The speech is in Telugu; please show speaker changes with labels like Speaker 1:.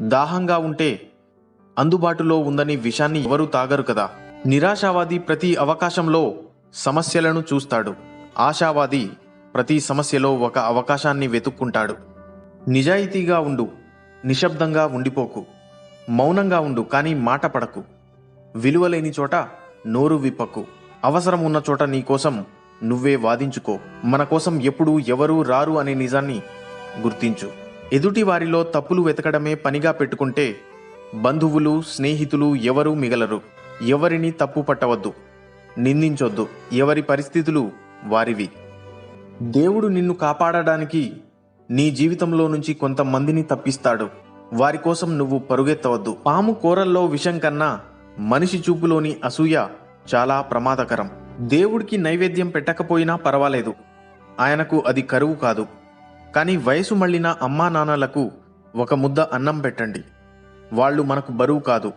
Speaker 1: దాహంగా ఉంటే అందుబాటులో ఉందని విషాన్ని ఎవరూ తాగరు కదా. నిరాశావాది ప్రతి అవకాశంలో సమస్యలను చూస్తాడు. ఆశావాది ప్రతి సమస్యలో ఒక అవకాశాన్ని వెతుక్కుంటాడు. నిజాయితీగా ఉండు, నిశ్శబ్దంగా ఉండిపోకు. మౌనంగా ఉండు, కానీ మాట పడకు. విలువలేని చోట నోరు విప్పకు. అవసరం ఉన్న చోట నీ కోసం నువ్వే వాదించుకో. మన కోసం ఎప్పుడూ ఎవరూ రారు అనే నిజాన్ని గుర్తించు. ఎదుటి వారిలో తప్పులు వెతకడమే పనిగా పెట్టుకుంటే బంధువులు, స్నేహితులు ఎవరూ మిగలరు. ఎవరిని తప్పు పట్టవద్దు, నిందించొద్దు. ఎవరి పరిస్థితులు వారివి. దేవుడు నిన్ను కాపాడడానికి నీ జీవితంలో నుంచి కొంతమందిని తప్పిస్తాడు. వారి కోసం నువ్వు పరుగెత్తవద్దు. పాము కోరల్లో విషం కన్నా మనిషి చూపులోని అసూయ చాలా ప్రమాదకరం. దేవుడికి నైవేద్యం పెట్టకపోయినా పర్వాలేదు, ఆయనకు అది కరువు కాదు. కానీ వయసు మళ్ళిన అమ్మా నాన్నలకు ఒక ముద్ద అన్నం పెట్టండి. వాళ్ళు మనకు బరువు కాదు.